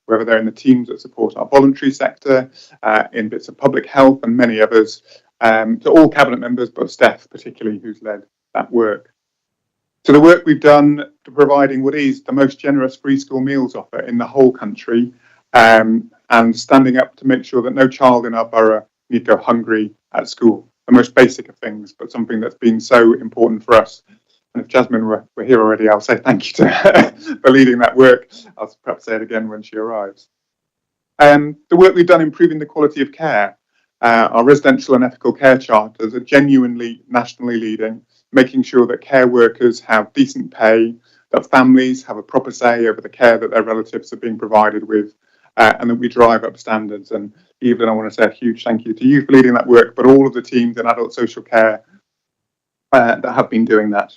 whether they're in the teams that support our voluntary sector, in bits of public health and many others, to all cabinet members, but Steph particularly, who's led that work. To the work we've done to providing what is the most generous free school meals offer in the whole country, and standing up to make sure that no child in our borough need go hungry at school. The most basic of things, but something that's been so important for us. And if Jasmine were here already, I'll say thank you to her for leading that work. I'll perhaps say it again when she arrives. The work we've done improving the quality of care. Our residential and ethical care charters are genuinely nationally leading, making sure that care workers have decent pay, that families have a proper say over the care that their relatives are being provided with, and that we drive up standards. And Evelyn, I want to say a huge thank you to you for leading that work, but all of the teams in adult social care that have been doing that.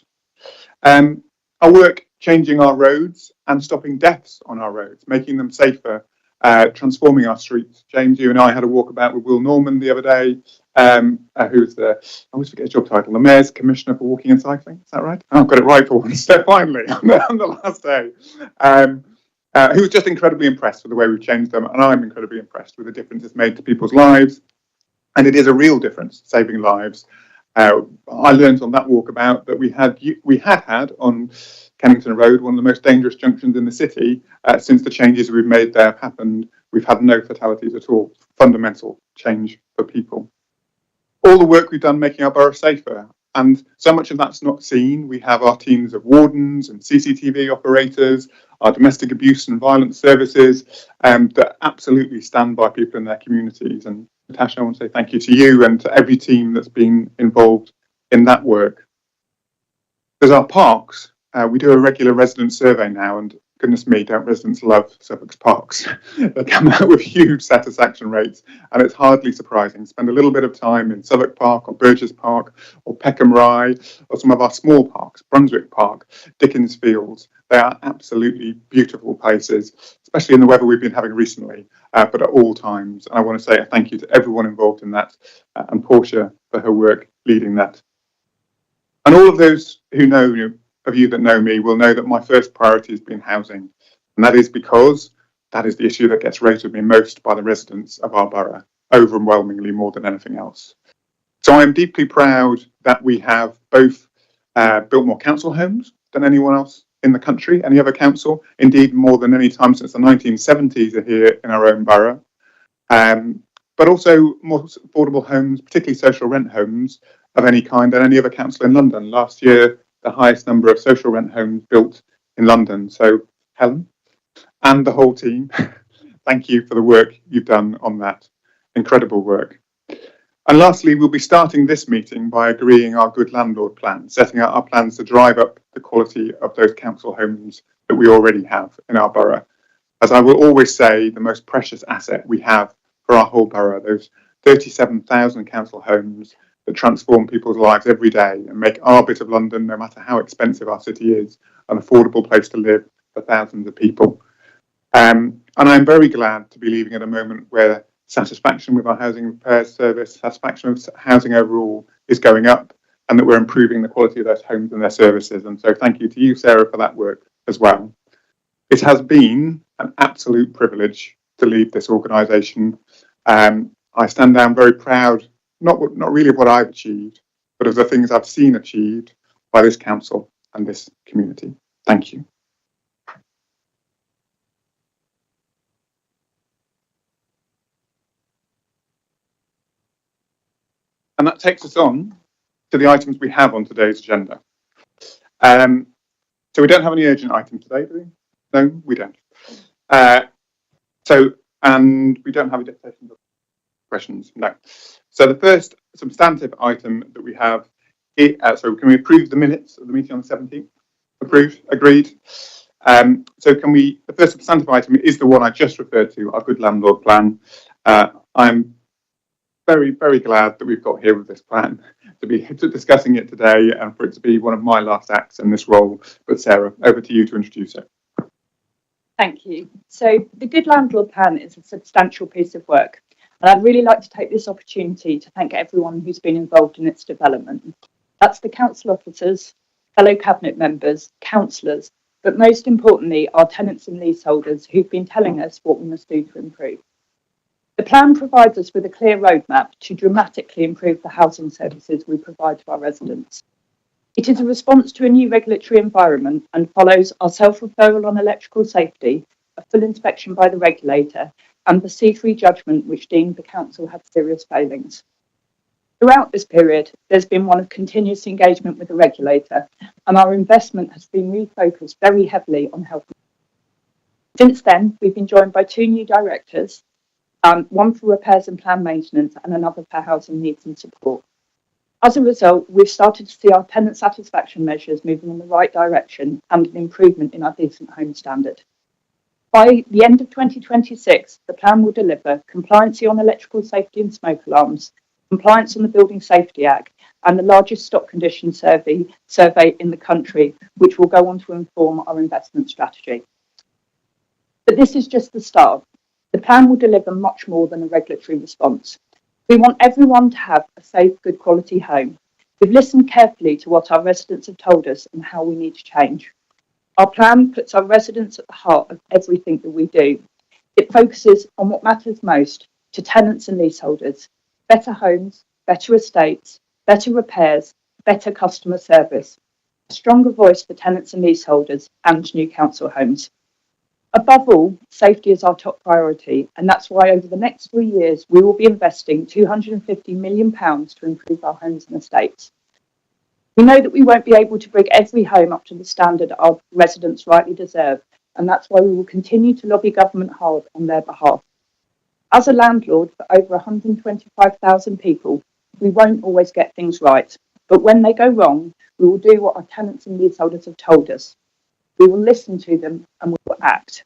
Our work changing our roads and stopping deaths on our roads, making them safer, transforming our streets. James, you and I had a walkabout with Will Norman the other day, who's I always forget his job title, the Mayor's Commissioner for Walking and Cycling. Is that right? Oh, I've got it right for once. Finally, on the last day. Who was just incredibly impressed with the way we've changed them, and I'm incredibly impressed with the difference it's made to people's lives. And it is a real difference, saving lives. I learned on that walkabout that we had on Kennington Road, one of the most dangerous junctions in the city. Since the changes we've made there have happened, we've had no fatalities at all. Fundamental change for people. All the work we've done making our borough safer, and so much of that's not seen. We have our teams of wardens and CCTV operators, our domestic abuse and violence services that absolutely stand by people in their communities. And Natasha, I want to say thank you to you and to every team that's been involved in that work. There's our parks. We do a regular resident survey now, and goodness me, don't residents love Suffolk's parks? They come out with huge satisfaction rates, and it's hardly surprising. Spend a little bit of time in Southwark Park or Burgess Park or Peckham Rye or some of our small parks, Brunswick Park, Dickens Fields. They are absolutely beautiful places, especially in the weather we've been having recently, but at all times. And I want to say a thank you to everyone involved in that, and Portia for her work leading that. And all of those who know of you that know me will know that my first priority has been housing, and that is because that is the issue that gets rated me most by the residents of our borough, overwhelmingly more than anything else. So I am deeply proud that we have both built more council homes than anyone else in the country, any other council, indeed more than any time since the 1970s are here in our own borough, but also more affordable homes, particularly social rent homes of any kind than any other council in London. Last year, the highest number of social rent homes built in London. So Helen and the whole team, thank you for the work you've done on that. Incredible work. And lastly, we'll be starting this meeting by agreeing our good landlord plan, setting out our plans to drive up the quality of those council homes that we already have in our borough. As I will always say, the most precious asset we have for our whole borough, those 37,000 council homes that transform people's lives every day and make our bit of London, no matter how expensive our city is, an affordable place to live for thousands of people. And I'm very glad to be leaving at a moment where satisfaction with our housing repairs service, satisfaction of housing overall is going up, and that we're improving the quality of those homes and their services. And so thank you to you, Sarah, for that work as well. It has been an absolute privilege to lead this organisation. I stand down very proud, not really of what I've achieved, but of the things I've seen achieved by this council and this community. Thank you. And that takes us on to the items we have on today's agenda. So we don't have any urgent items today, do we? No, we don't. And we don't have a deputation of questions, no. So the first substantive item that we have, so can we approve the minutes of the meeting on the 17th? Approved, agreed. So the first substantive item is the one I just referred to, our good landlord plan. I'm very, very glad that we've got here with this plan to be discussing it today and for it to be one of my last acts in this role. But Sarah, over to you to introduce it. Thank you. So the Good Landlord Plan is a substantial piece of work, and I'd really like to take this opportunity to thank everyone who's been involved in its development. That's the council officers, fellow cabinet members, councillors, but most importantly, our tenants and leaseholders who've been telling us what we must do to improve. The plan provides us with a clear roadmap to dramatically improve the housing services we provide to our residents. It is a response to a new regulatory environment and follows our self-referral on electrical safety, a full inspection by the regulator, and the C3 judgment which deemed the council had serious failings. Throughout this period, there's been one of continuous engagement with the regulator, and our investment has been refocused very heavily on health. Since then, we've been joined by 2 new directors, one for repairs and planned maintenance and another for housing needs and support. As a result, we've started to see our tenant satisfaction measures moving in the right direction and an improvement in our decent home standard. By the end of 2026, the plan will deliver compliance on electrical safety and smoke alarms, compliance on the Building Safety Act, and the largest stock condition survey in the country, which will go on to inform our investment strategy. But this is just the start. The plan will deliver much more than a regulatory response. We want everyone to have a safe, good quality home. We've listened carefully to what our residents have told us and how we need to change. Our plan puts our residents at the heart of everything that we do. It focuses on what matters most to tenants and leaseholders: better homes, better estates, better repairs, better customer service, a stronger voice for tenants and leaseholders and new council homes. Above all, safety is our top priority, and that's why over the next 3 years, we will be investing £250 million to improve our homes and estates. We know that we won't be able to bring every home up to the standard our residents rightly deserve, and that's why we will continue to lobby government hard on their behalf. As a landlord for over 125,000 people, we won't always get things right, but when they go wrong, we will do what our tenants and leaseholders have told us. We will listen to them and we will act.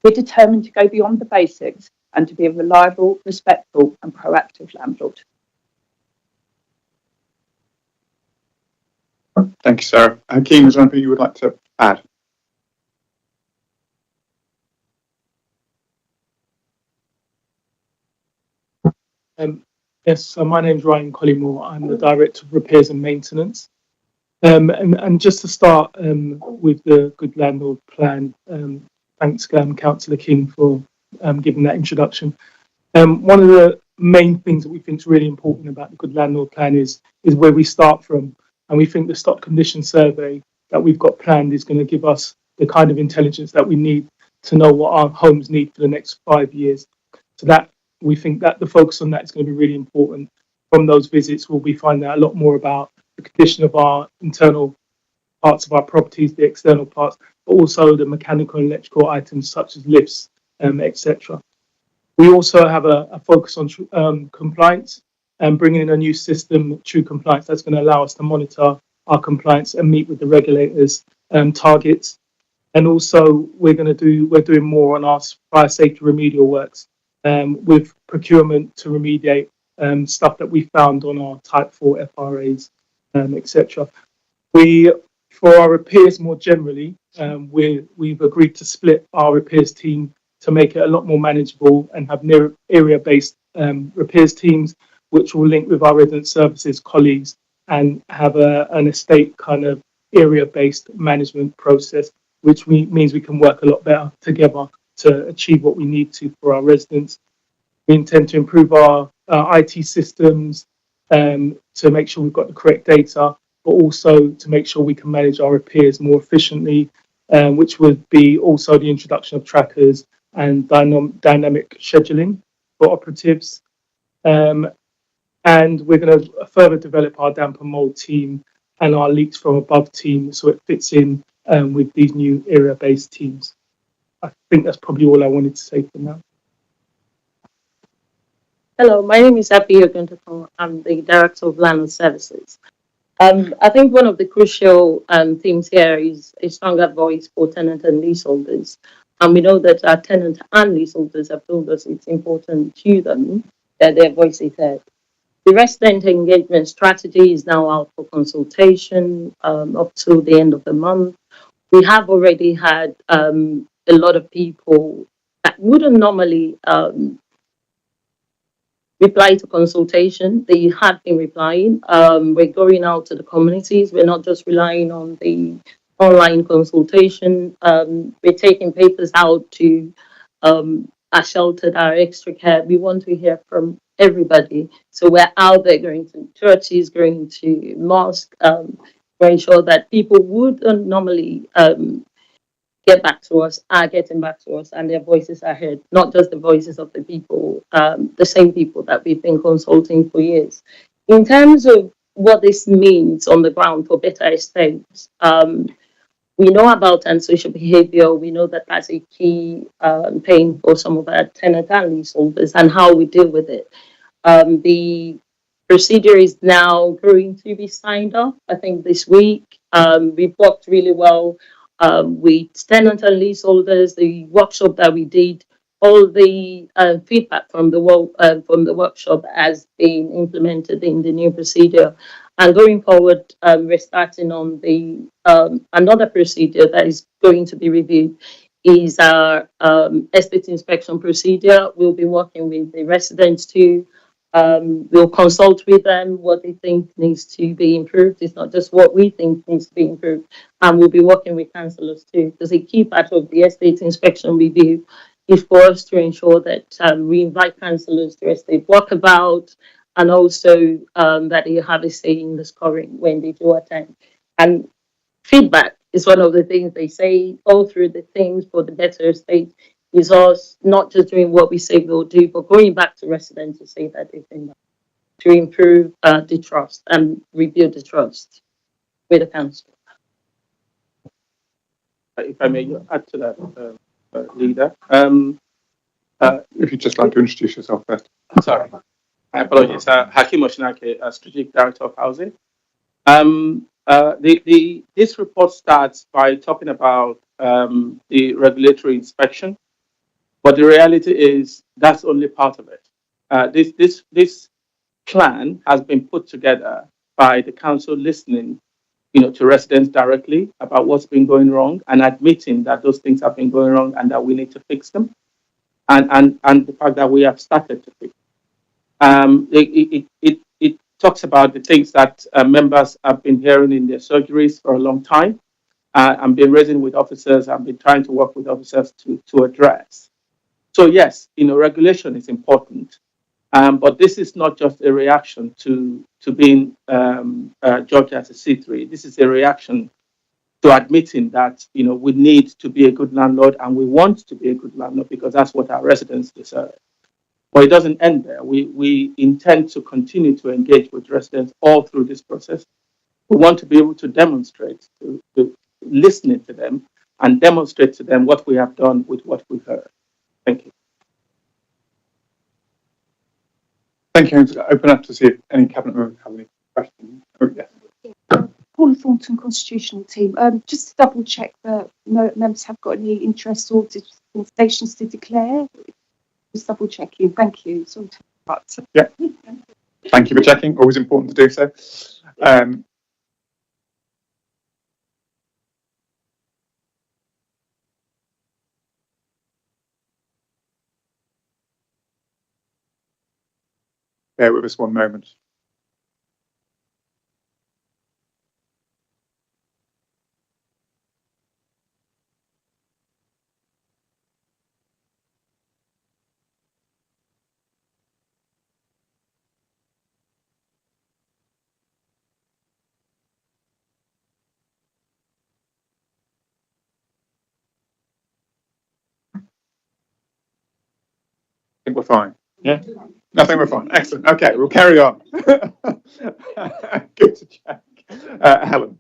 We're determined to go beyond the basics and to be a reliable, respectful and proactive landlord. Thank you, Sarah. Hakeem, is there anything you would like to add? Yes, so my name's Ryan Collymore. I'm the Director of Repairs and Maintenance. And just to start with the Good Landlord Plan, thanks Councillor King for giving that introduction. One of the main things that we think is really important about the Good Landlord Plan is where we start from. And we think the stock condition survey that we've got planned is going to give us the kind of intelligence that we need to know what our homes need for the next 5 years. So that we think that the focus on that is going to be really important. From those visits, we'll be finding out a lot more about the condition of our internal parts of our properties, the external parts, but also the mechanical and electrical items such as lifts, etc. We also have a focus on compliance and bringing in a new system, True Compliance, that's going to allow us to monitor our compliance and meet with the regulators' targets. And also, we're doing more on our fire safety remedial works with procurement to remediate stuff that we found on our Type 4 FRAs, etc. For our repairs more generally, we've agreed to split our repairs team to make it a lot more manageable and have area-based repairs teams, which will link with our resident services colleagues and have an estate kind of area-based management process, which means we can work a lot better together to achieve what we need to for our residents. We intend to improve our IT systems to make sure we've got the correct data, but also to make sure we can manage our repairs more efficiently, which would be also the introduction of trackers and dynamic scheduling for operatives. And we're going to further develop our damp and mold team and our leaks from above team so it fits in with these new area-based teams. I think that's probably all I wanted to say for now. Hello, my name is Happy Oguntokan. I'm the Director of Landlord Services. I think one of the crucial themes here is a stronger voice for tenant and leaseholders. And we know that our tenant and leaseholders have told us it's important to them that their voice is heard. The resident engagement strategy is now out for consultation up to the end of the month. We have already had a lot of people that wouldn't normally reply to consultation. They have been replying. We're going out to the communities. We're not just relying on the online consultation. We're taking papers out to our sheltered, our extra care. We want to hear from everybody. So we're out there going to churches, going to mosques, to ensure that people would normally get back to us, are getting back to us, and their voices are heard, not just the voices of the people, the same people that we've been consulting for years. In terms of what this means on the ground for better estates, we know about antisocial behavior. We know that that's a key pain for some of our tenant and leaseholders, and how we deal with it. The procedure is now going to be signed off, I think, this week. We've worked really well with tenant and leaseholders. The workshop that we did, all the feedback from the workshop has been implemented in the new procedure. And going forward, we're starting on the another procedure that is going to be reviewed is our estate inspection procedure. We'll be working with the residents too. We'll consult with them what they think needs to be improved. It's not just what we think needs to be improved. And we'll be working with councillors too, because a key part of the estate inspection review is for us to ensure that we invite councillors to estate walkabout, and also that they have a say in the scoring when they do attend. And feedback is one of the things they say all through the things for the better estate, is us not just doing what we say we'll do, but going back to residents to say that they've been done to improve the trust and rebuild the trust with the council. If I may add to that, leader. If you'd just like to introduce yourself first. Sorry, my apologies. Hakeem Oshinake, Strategic Director of Housing. This report starts by talking about the regulatory inspection, but the reality is that's only part of it. This plan has been put together by the council listening, to residents directly about what's been going wrong and admitting that those things have been going wrong and that we need to fix them, and the fact that we have started to fix them. It talks about the things that members have been hearing in their surgeries for a long time, and been raising with officers and been trying to work with officers to address. So yes, regulation is important, but this is not just a reaction to being judged as a C3. This is a reaction to admitting that we need to be a good landlord, and we want to be a good landlord because that's what our residents deserve. But it doesn't end there. We intend to continue to engage with residents all through this process. We want to be able to demonstrate, to listening to them and demonstrate to them what we have done with what we've heard. Thank you. Thank you. I'm just going to open up to see if any cabinet members have any questions. Oh, yes. Paula Thornton, Constitutional Team. Just to double check that no members have got any interest or stations to declare. Just double checking. Thank you. Yeah. Thank you for checking. Always important to do so. Bear with us one moment. I think we're fine. Yeah. I think we're fine. Excellent. Okay, we'll carry on. Good to check. Helen.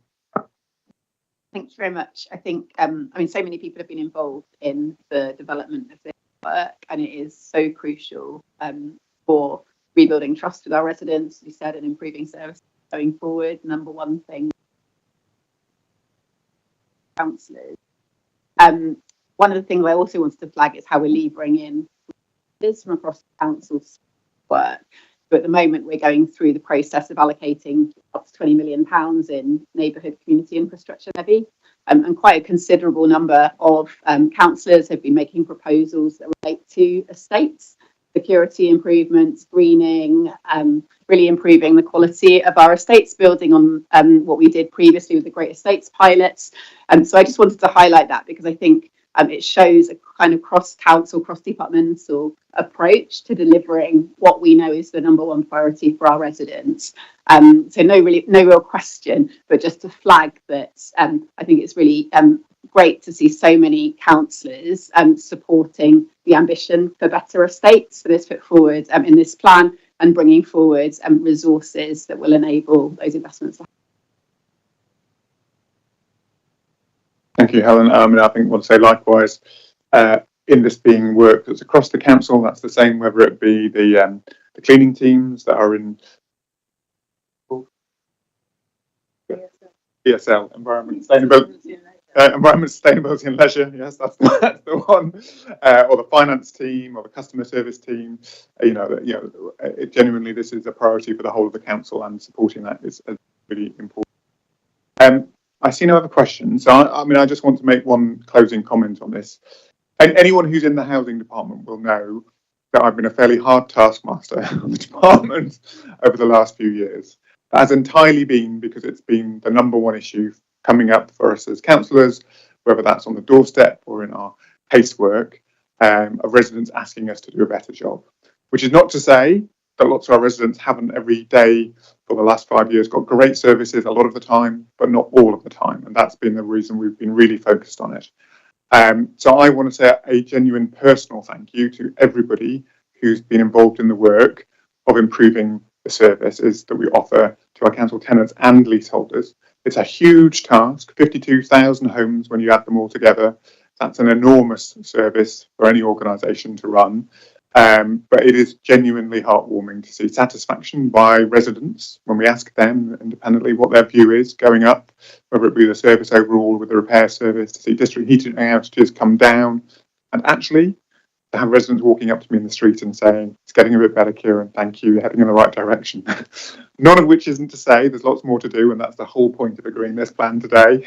Thank you very much. I think, so many people have been involved in the development of this work, and it is so crucial for rebuilding trust with our residents, as you said, and improving services going forward. Number one thing, councillors. One of the things I also wanted to flag is how we're levering in this from across the council's work. So at the moment, we're going through the process of allocating up to £20 million in neighbourhood community infrastructure levy, and quite a considerable number of councillors have been making proposals that relate to estates. security improvements, greening, really improving the quality of our estates, building on what we did previously with the Great Estates pilots. So I just wanted to highlight that because I think it shows a kind of cross-council, cross-departmental approach to delivering what we know is the number one priority for our residents. So no real question, but just to flag that I think it's really great to see so many councillors supporting the ambition for better estates for this put forward in this plan and bringing forward resources that will enable those investments. Thank you, Helen. I think I want to say likewise, in this being work that's across the council, that's the same whether it be the cleaning teams that are in ESL, Environment Sustainability. Environment, Sustainability and Leisure, yes, that's the one, or the finance team, or the customer service team. Genuinely, this is a priority for the whole of the council, and supporting that is really important. I see no other questions, so I just want to make one closing comment on this. And anyone who's in the housing department will know that I've been a fairly hard taskmaster on the department over the last few years. That has entirely been because it's been the number one issue coming up for us as councillors, whether that's on the doorstep or in our casework, of residents asking us to do a better job. Which is not to say that lots of our residents haven't every day for the last 5 years got great services a lot of the time, but not all of the time. And that's been the reason we've been really focused on it. So I want to say a genuine personal thank you to everybody who's been involved in the work of improving the services that we offer to our council tenants and leaseholders. It's a huge task, 52,000 homes when you add them all together. That's an enormous service for any organisation to run. But it is genuinely heartwarming to see satisfaction by residents when we ask them independently what their view is going up, whether it be the service overall with the repair service, to see district heating outages come down, and actually to have residents walking up to me in the street and saying, it's getting a bit better, Kieran, thank you, you're heading in the right direction. None of which isn't to say there's lots more to do, and that's the whole point of agreeing this plan today.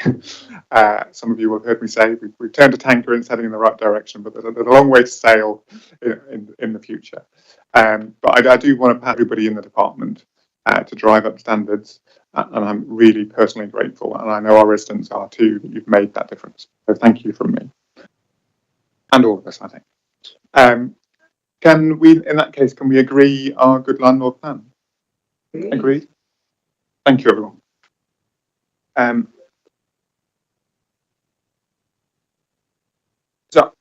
Some of you will have heard me say we've turned a tanker and it's heading in the right direction, but there's a long way to sail in the future. But I do want to pat everybody in the department to drive up standards, and I'm really personally grateful, and I know our residents are too, that you've made that difference. So thank you from me. And all of us, I think. Can we, in that case, can we agree our good landlord plan? Agreed? Thank you, everyone. So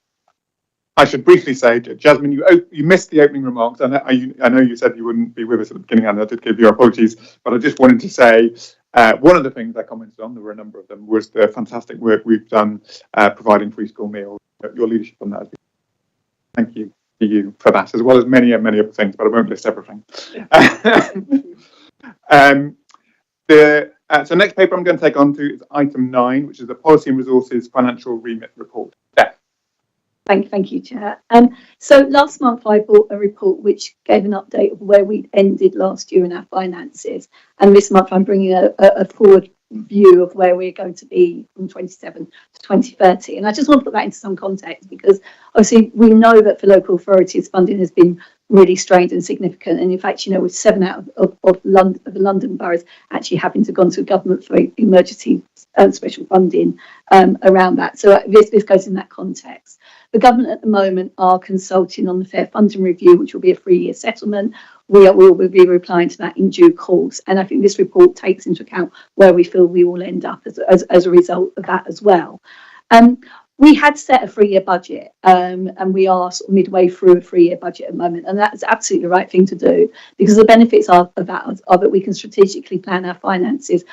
I should briefly say, Jasmine, you missed the opening remarks. I know you said you wouldn't be with us at the beginning, and I did give you apologies, but I just wanted to say one of the things I commented on, there were a number of them, was the fantastic work we've done providing free school meals. Your leadership on that has been. Thank you to you for that, as well as many other things, but I won't list everything. So next paper I'm going to take on to is item 9, which is the Policy and Resources Financial Remit Report. Beth. Thank you, Chair. So last month I brought a report which gave an update of where we ended last year in our finances, and this month I'm bringing a forward view of where we're going to be from 27 to 2030. And I just want to put that into some context, because obviously we know that for local authorities funding has been really strained and significant, and in fact, with 7 out of the London boroughs actually having to go to government for emergency special funding around that. So this goes in that context. The government at the moment are consulting on the Fair Funding Review, which will be a 3-year settlement. We will be replying to that in due course. And I think this report takes into account where we feel we will end up as a result of that as well. We had set a 3-year budget, and we are sort of midway through a 3-year budget at the moment, and that's absolutely the right thing to do, because the benefits of that are that we can strategically plan our finances,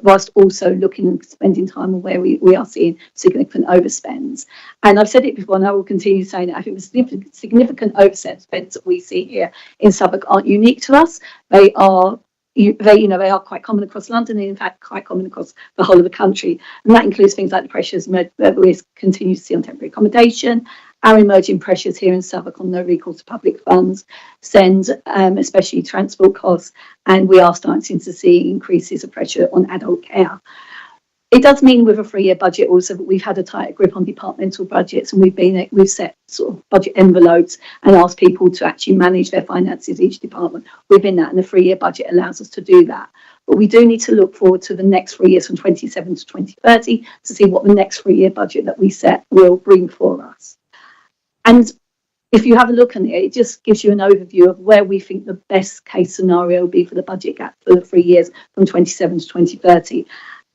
whilst also looking and spending time on where we are seeing significant overspends. And I've said it before, and I will continue saying it. I think the significant overspends that we see here in Southwark aren't unique to us. They are quite common across London, and in fact quite common across the whole of the country. And that includes things like the pressures we continue to see on temporary accommodation, our emerging pressures here in Southwark on no recourse to public funds, SEND, especially transport costs, and we are starting to see increases of pressure on adult care. It does mean with a 3-year budget also that we've had a tighter grip on departmental budgets, and we've set sort of budget envelopes and asked people to actually manage their finances, each department within that, and the 3-year budget allows us to do that. But we do need to look forward to the next 3 years from 27 to 2030 to see what the next 3-year budget that we set will bring for us. And if you have a look on it, it just gives you an overview of where we think the best case scenario will be for the budget gap for the 3 years from 27 to 2030.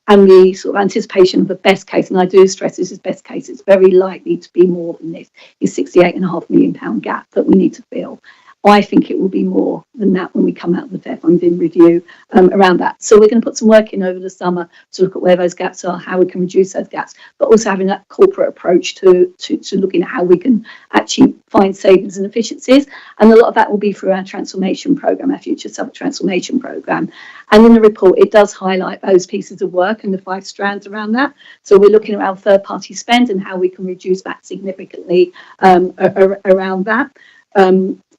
And the sort of anticipation of the best case, and I do stress this is best case, it's very likely to be more than this, is £68.5 million gap that we need to fill. I think it will be more than that when we come out of the fair funding review around that. So we're going to put some work in over the summer to look at where those gaps are, how we can reduce those gaps, but also having that corporate approach to looking at how we can actually find savings and efficiencies. And a lot of that will be through our transformation programme, our Future Southwark Transformation Programme. And in the report, it does highlight those pieces of work and the 5 strands around that. So we're looking at our third-party spend and how we can reduce that significantly around that.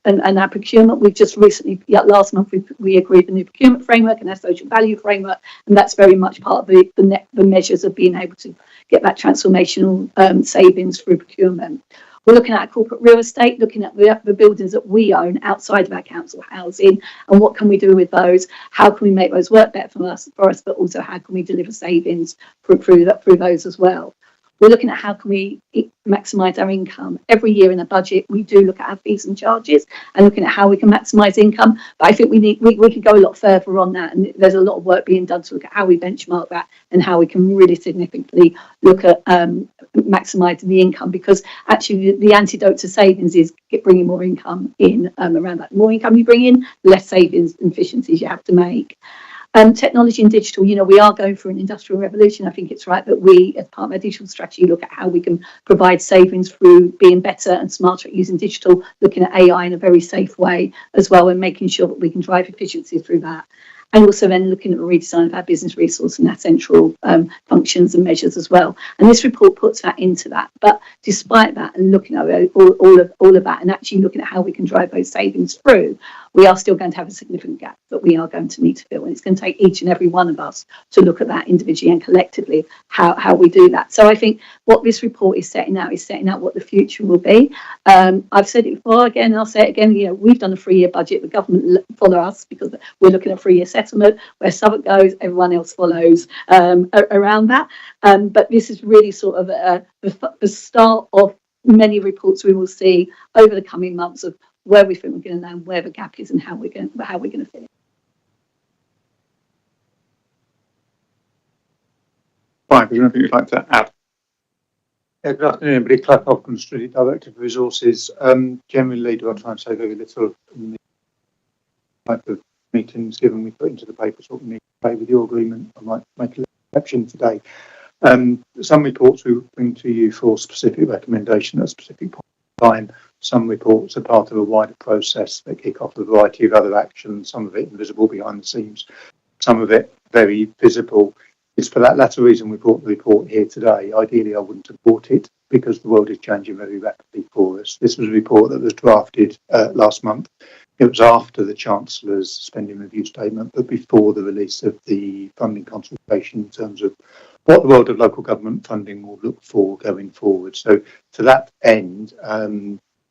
And our procurement, we've just recently, last month, we agreed the new procurement framework and our social value framework, and that's very much part of the measures of being able to get that transformational savings through procurement. We're looking at our corporate real estate, looking at the buildings that we own outside of our council housing, and what can we do with those? How can we make those work better for us, but also how can we deliver savings through those as well? We're looking at how can we maximise our income. Every year in the budget, we do look at our fees and charges and looking at how we can maximise income. But I think we can go a lot further on that. And there's a lot of work being done to look at how we benchmark that and how we can really significantly look at maximising the income, because actually the antidote to savings is bringing more income in around that. The more income you bring in, less savings and efficiencies you have to make. Technology and digital, we are going through an industrial revolution. I think it's right that we, as part of our digital strategy, look at how we can provide savings through being better and smarter at using digital, looking at AI in a very safe way as well, and making sure that we can drive efficiency through that. And also then looking at a redesign of our business resource and our central functions and measures as well. And this report puts that into that. But despite that, and looking at all of that, and actually looking at how we can drive those savings through, we are still going to have a significant gap that we are going to need to fill. And it's going to take each and every one of us to look at that individually and collectively, how we do that. So I think what this report is setting out what the future will be. I've said it before, again, and I'll say it again, we've done a 3-year budget. The government follow us because we're looking at 3-year settlement. Where Southwark goes, everyone else follows around that. But this is really sort of the start of many reports we will see over the coming months of where we think we're going to land, where the gap is, and how we're going to fill it. Fine, is there anything you'd like to add? Yeah, good afternoon, everybody. Clive Hopkins, Strategic Director of Resources. Generally, do I try and say very little in the type of meetings given we put into the papers what we need to pay with your agreement? I might make a exception today. Some reports we bring to you for specific recommendation at a specific point in time. Some reports are part of a wider process that kick off a variety of other actions, some of it invisible behind the scenes, some of it very visible. It's for that latter reason we brought the report here today. Ideally, I wouldn't have brought it because the world is changing very rapidly for us. This was a report that was drafted last month. It was after the Chancellor's spending review statement, but before the release of the funding consultation in terms of what the world of local government funding will look for going forward. So to that end,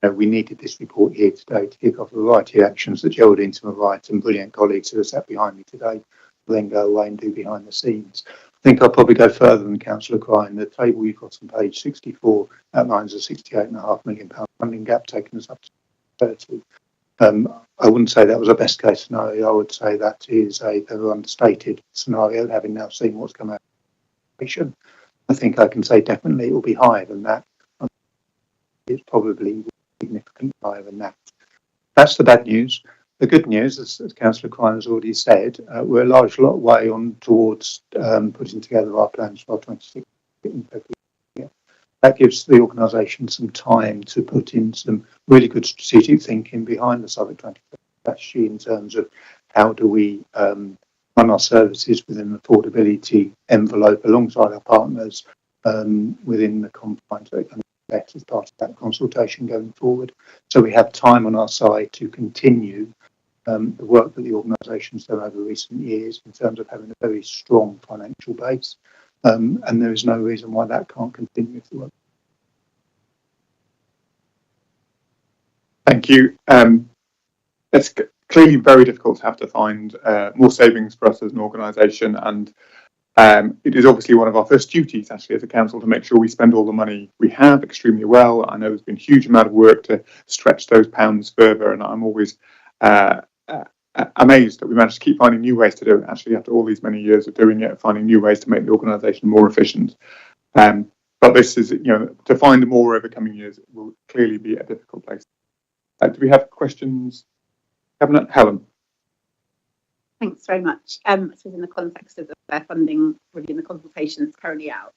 we needed this report here today to kick off a variety of actions that Geraldine to my right and brilliant colleagues who are sat behind me today will then go away and do behind the scenes. I think I'll probably go further than Councillor Crine. The table you've got on page 64 outlines a £68.5 million funding gap, taking us up to 30. I wouldn't say that was a best case scenario. I would say that is a very understated scenario, having now seen what's come out of the situation. I think I can say definitely it will be higher than that. It's probably significantly higher than that. That's the bad news. The good news, as Councillor Crine has already said, we're a large way on towards putting together our plans for our 26 in February. That gives the organisation some time to put in some really good strategic thinking behind the Southwark 2030 strategy in terms of how do we run our services within an affordability envelope alongside our partners within the confines that are going to be set as part of that consultation going forward. So we have time on our side to continue the work that the organisation's done over recent years in terms of having a very strong financial base. and there is no reason why that can't continue if the work. Thank you. It's clearly very difficult to have to find more savings for us as an organisation, and it is obviously one of our first duties actually as a council to make sure we spend all the money we have extremely well. I know there's been a huge amount of work to stretch those pounds further, and I'm always amazed that we managed to keep finding new ways to do it actually after all these many years of doing it, finding new ways to make the organisation more efficient. But this is, to find more over coming years will clearly be a difficult place. Do we have questions? Cabinet, Helen. Thanks very much. So in the context of the fair funding review and the consultation that's currently out,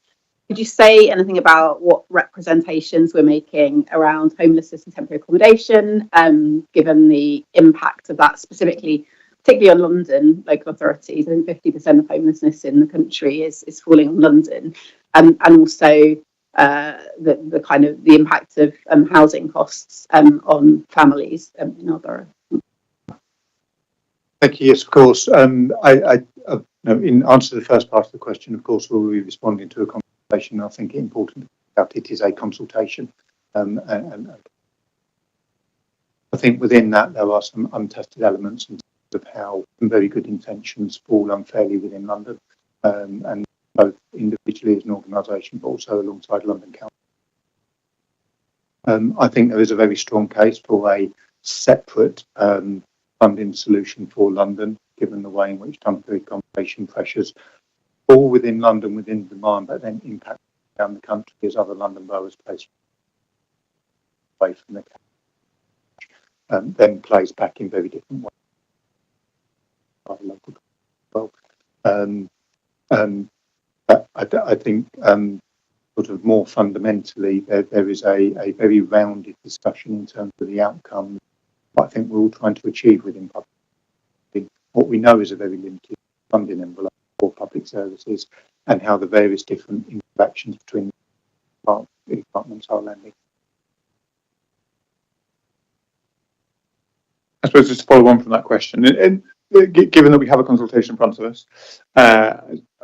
could you say anything about what representations we're making around homelessness and temporary accommodation, given the impact of that specifically, particularly on London local authorities? I think 50% of homelessness in the country is falling on London, and also the kind of the impact of housing costs on families in our borough. Thank you. Yes, of course. In answer to the first part of the question, of course, we'll be responding to a consultation. I think it's important that it is a consultation, and I think within that there are some untested elements in terms of how very good intentions fall unfairly within London, and both individually as an organisation, but also alongside London Council. I think there is a very strong case for a separate funding solution for London, given the way in which temporary accommodation pressures fall within London within demand, but then impact down the country as other London boroughs place away from the country, then plays back in very different ways. I think sort of more fundamentally there is a very rounded discussion in terms of the outcome. I think we're all trying to achieve within public. What we know is a very limited funding envelope for public services, and how the various different interactions between departments are landing. I suppose just to follow on from that question, and given that we have a consultation in front of us,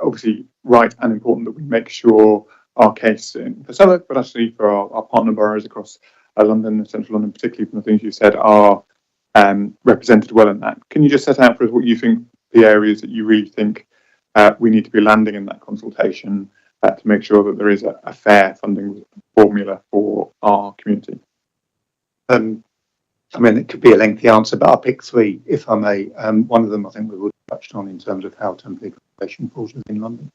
obviously right and important that we make sure our case for Southwark, but actually for our partner boroughs across London and Central London, particularly from the things you said, are represented well in that. Can you just set out for us what you think the areas that you really think we need to be landing in that consultation to make sure that there is a fair funding formula for our community? I mean, it could be a lengthy answer, but I'll pick three, if I may. One of them I think we've already touched on in terms of how temporary accommodation falls within London.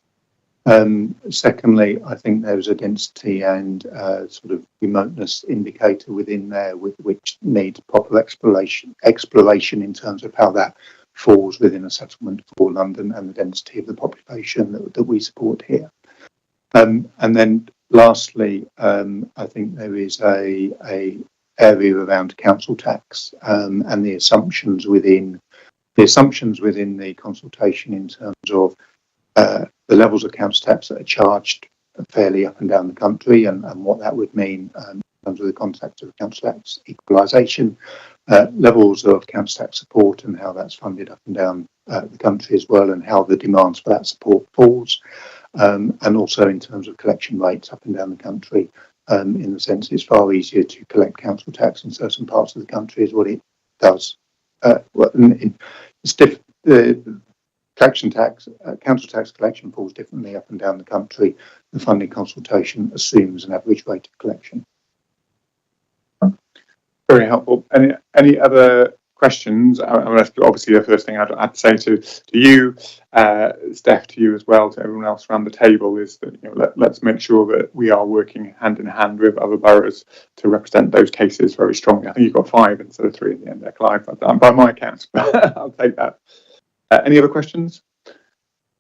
Secondly, I think there's a density and sort of remoteness indicator within there which needs proper exploration in terms of how that falls within a settlement for London and the density of the population that we support here. And then lastly, I think there is a area around council tax and the assumptions within the consultation in terms of the levels of council tax that are charged fairly up and down the country, and what that would mean in terms of the context of council tax equalisation, levels of council tax support and how that's funded up and down the country as well, and how the demands for that support falls, and also in terms of collection rates up and down the country, in the sense it's far easier to collect council tax in certain parts of the country is what it does. Council tax collection falls differently up and down the country. The funding consultation assumes an average rate of collection. Very helpful. Any other questions? Obviously, the first thing I'd say to you, Steph, to you as well, to everyone else around the table, is that let's make sure that we are working hand in hand with other boroughs to represent those cases very strongly. I think you've got 5 instead of 3 in the end there, Clive, by my accounts. I'll take that. Any other questions?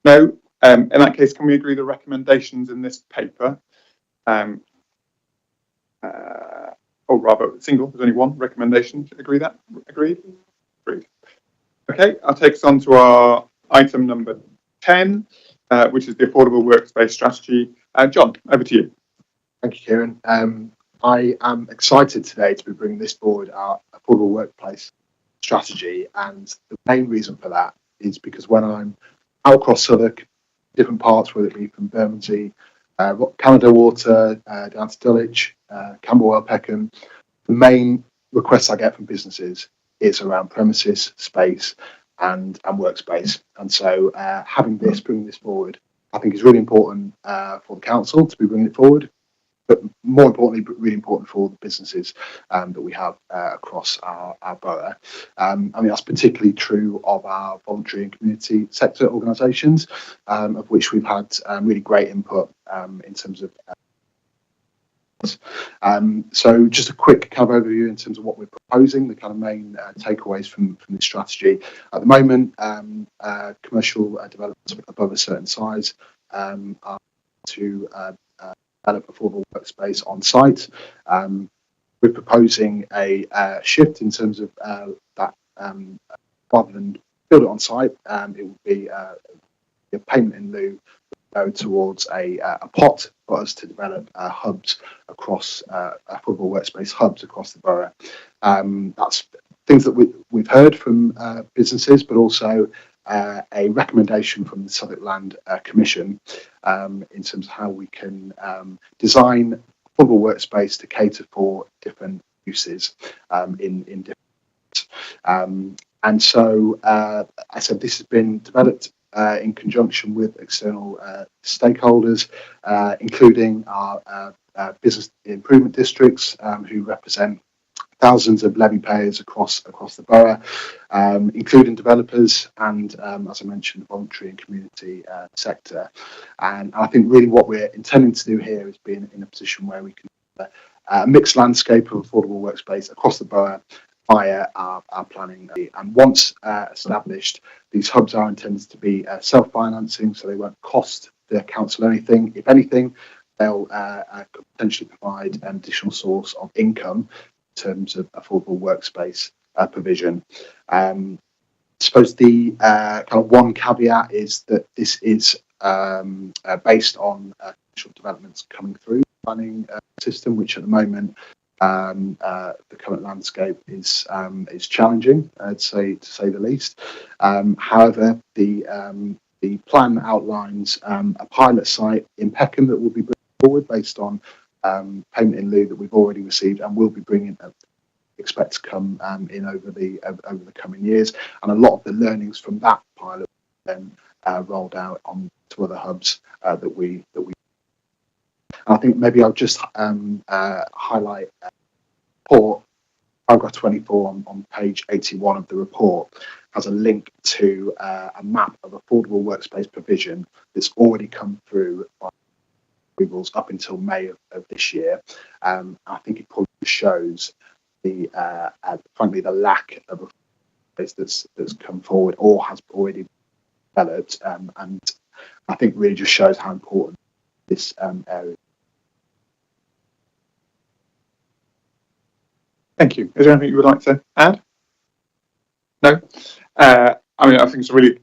No. In that case, can we agree the recommendations in this paper? Or rather, single. There's only one recommendation. Agree that? Agreed? Agreed. Okay, I'll take us on to our item number 10, which is the Affordable Workspace Strategy. John, over to you. Thank you, Kieran. I am excited today to be bringing this forward, our Affordable Workplace Strategy, and the main reason for that is because when I'm out across Southwark, different parts, whether it be from Bermondsey, Canada Water, down to Dulwich, Camberwell, Peckham. The main requests I get from businesses is around premises, space, and workspace. And so bringing this forward, I think is really important for the council to be bringing it forward, but more importantly, really important for the businesses that we have across our borough. I mean, that's particularly true of our voluntary and community sector organisations, of which we've had really great input in terms of. So just a quick kind of overview in terms of what we're proposing, the kind of main takeaways from this strategy. At the moment, commercial developments above a certain size are to develop affordable workspace on site. We're proposing a shift in terms of that rather than build it on site, it would be a payment in lieu go towards a pot for us to develop hubs across affordable workspace hubs across the borough. That's things that we've heard from businesses, but also a recommendation from the Southwark Land Commission in terms of how we can design affordable workspace to cater for different uses in different. And so I said this has been developed in conjunction with external stakeholders, including our business improvement districts, who represent thousands of levy payers across the borough, including developers and, as I mentioned, the voluntary and community sector. And I think really what we're intending to do here is be in a position where we can have a mixed landscape of affordable workspace across the borough via our planning. And once established, these hubs are intended to be self-financing, so they won't cost the council anything. If anything, they'll potentially provide an additional source of income in terms of affordable workspace provision. I suppose the kind of one caveat is that this is based on commercial developments coming through the planning system, which at the moment the current landscape is challenging, to say the least. However, the plan outlines a pilot site in Peckham that will be brought forward based on payment in lieu that we've already received, and will be bringing expect to come in over the coming years. And a lot of the learnings from that pilot then rolled out on to other hubs that we. I think maybe I'll just highlight report, paragraph 24 on page 81 of the report has a link to a map of affordable workspace provision that's already come through by approvals up until May of this year. I think it probably shows frankly the lack of a place that's come forward or has already developed, and I think really just shows how important this area. Thank you. Is there anything you would like to add? No? I mean, I think it's really,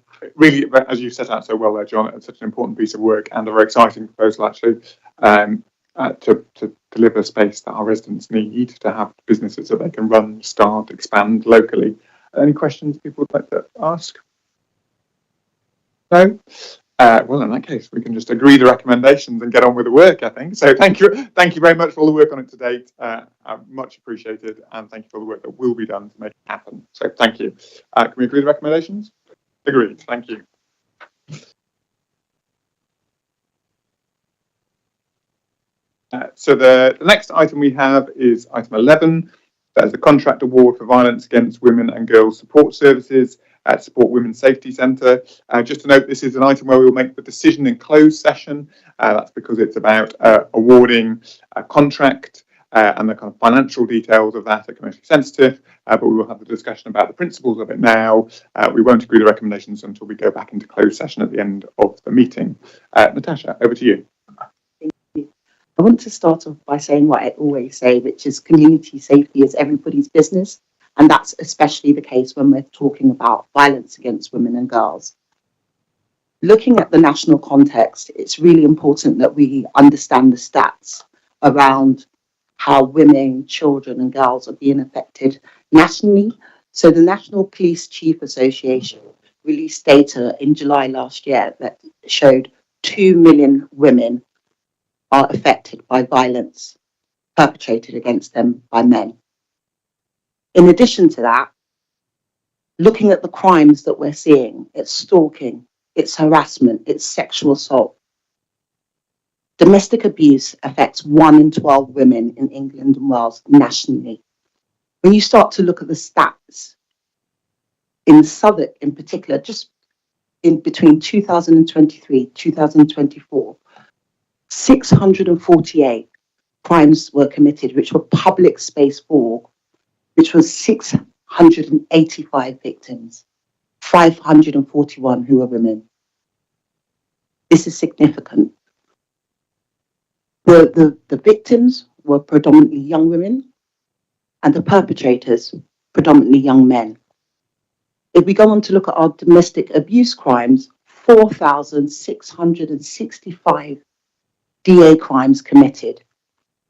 as you set out so well there, John, it's such an important piece of work and a very exciting proposal, actually, to deliver space that our residents need, to have businesses that they can run, start, expand locally. Any questions people would like to ask? No? Well, in that case, we can just agree the recommendations and get on with the work, I think. So thank you very much for all the work on it to date. Much appreciated, and thank you for all the work that will be done to make it happen. So thank you. Can we agree the recommendations? Agreed. Thank you. So the next item we have is item 11. That is the contract award for violence against women and girls support services at Support Women's Safety Centre. Just to note, this is an item where we will make the decision in closed session. That's because it's about awarding a contract and the kind of financial details of that are commercially sensitive, but we will have the discussion about the principles of it now. We won't agree the recommendations until we go back into closed session at the end of the meeting. Natasha, over to you. I want to start off by saying what I always say, which is community safety is everybody's business. And that's especially the case when we're talking about violence against women and girls. Looking at the national context, it's really important that we understand the stats around how women, children and girls are being affected nationally. So the National Police Chief Association released data in July last year that showed 2 million women are affected by violence perpetrated against them by men. In addition to that, looking at the crimes that we're seeing, it's stalking, it's harassment, it's sexual assault. Domestic abuse affects 1 in 12 women in England and Wales nationally. When you start to look at the stats, in Southwark in particular, just in between 2023, 2024, 648 crimes were committed, which were public space war, which was 685 victims, 541 who were women. This is significant. The victims were predominantly young women and the perpetrators predominantly young men. If we go on to look at our domestic abuse crimes, 4,665 DA crimes committed,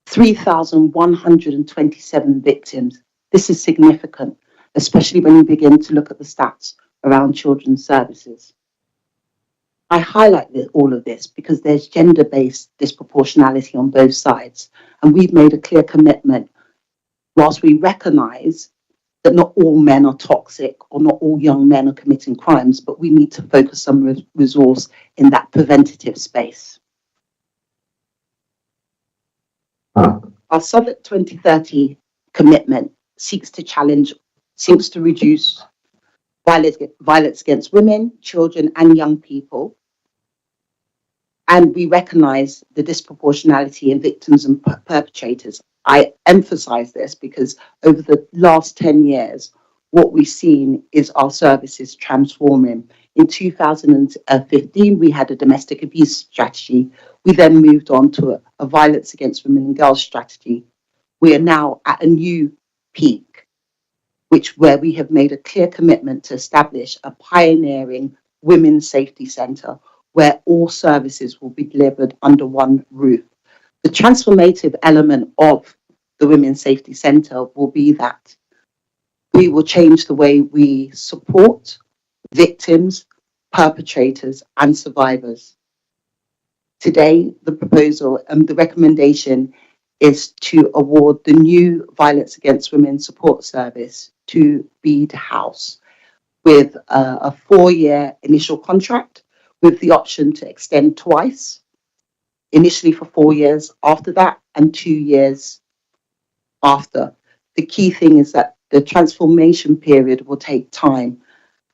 3,127 victims. This is significant, especially when you begin to look at the stats around children's services. I highlight all of this because there's gender-based disproportionality on both sides, and we've made a clear commitment. Whilst we recognise that not all men are toxic or not all young men are committing crimes, but we need to focus some resource in that preventative space. Our Southwark 2030 commitment seeks to reduce violence against women, children and young people. And we recognise the disproportionality in victims and perpetrators. I emphasise this because over the last 10 years, what we've seen is our services transforming. In 2015, we had a domestic abuse strategy. We then moved on to a violence against women and girls strategy. We are now at a new peak, where we have made a clear commitment to establish a pioneering women's safety centre where all services will be delivered under one roof. The transformative element of the Women's Safety Centre will be that we will change the way we support victims, perpetrators and survivors. Today, the proposal and the recommendation is to award the new Violence Against Women Support Service to Bede House with a 4-year initial contract with the option to extend twice, initially for 4 years after that and 2 years after. The key thing is that the transformation period will take time.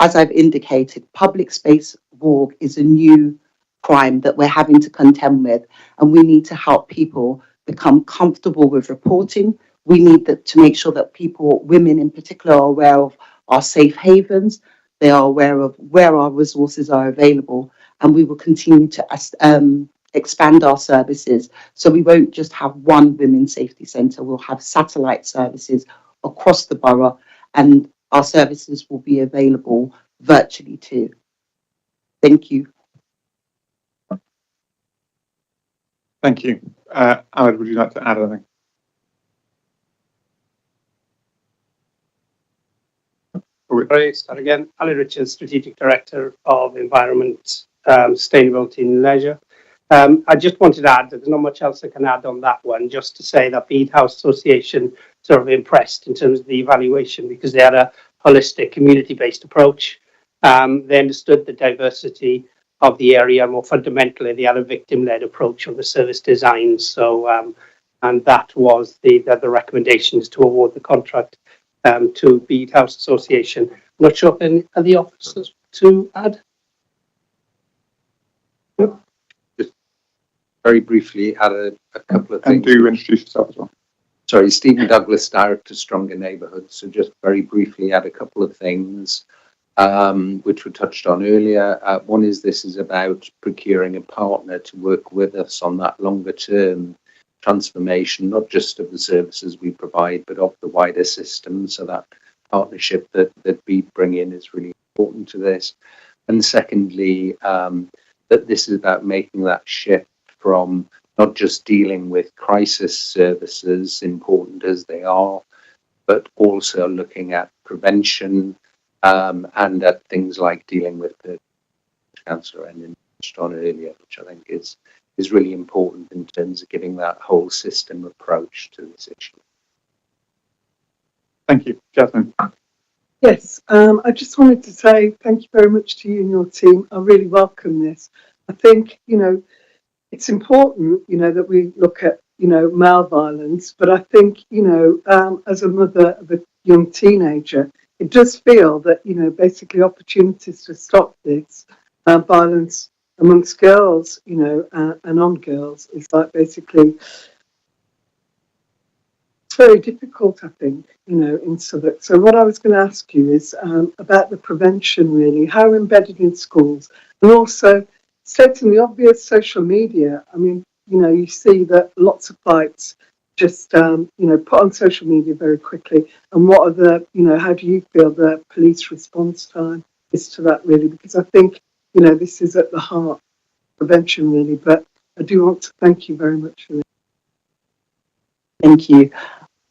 As I've indicated, public space war is a new crime that we're having to contend with, and we need to help people become comfortable with reporting. We need to make sure that people, women in particular, are aware of our safe havens. They are aware of where our resources are available, and we will continue to expand our services. So we won't just have one women's safety centre, we'll have satellite services across the borough, and our services will be available virtually too. Thank you. Thank you. Aled, would you like to add anything? Sorry, start again. Aled Richards, Strategic Director of Environment, Sustainability and Leisure. I just wanted to add that there's not much else I can add on that one, just to say that Bede House Association sort of impressed in terms of the evaluation because they had a holistic community-based approach. They understood the diversity of the area. More fundamentally, they had a victim-led approach of the service design. So, and that was the recommendations to award the contract to Bede House Association. I'm not sure if any of the officers to add. Yep. Just very briefly add a couple of things. And do introduce yourself as well. Sorry, Stephen Douglas, Director, Stronger Neighbourhoods. So just very briefly add a couple of things which were touched on earlier. One is this is about procuring a partner to work with us on that longer term transformation, not just of the services we provide, but of the wider system. So that partnership that Bede bring in is really important to this. And secondly, that this is about making that shift from not just dealing with crisis services, important as they are, but also looking at prevention and at things like dealing with the cancer and touched on earlier, which I think is really important in terms of giving that whole system approach to this issue. Thank you, Jasmine. Yes, I just wanted to say thank you very much to you and your team. I really welcome this. I think, it's important, that we look at, male violence, but I think, as a mother of a young teenager, it does feel that, basically opportunities to stop this violence amongst girls, and on girls is like basically very difficult, I think, in Southwark. So what I was going to ask you is about the prevention, really, how embedded in schools, and also stating the obvious, social media. I mean, you see that lots of fights just, put on social media very quickly. And what are the, how do you feel the police response time is to that, really? Because I think, this is at the heart of prevention, really. But I do want to thank you very much for this. Thank you.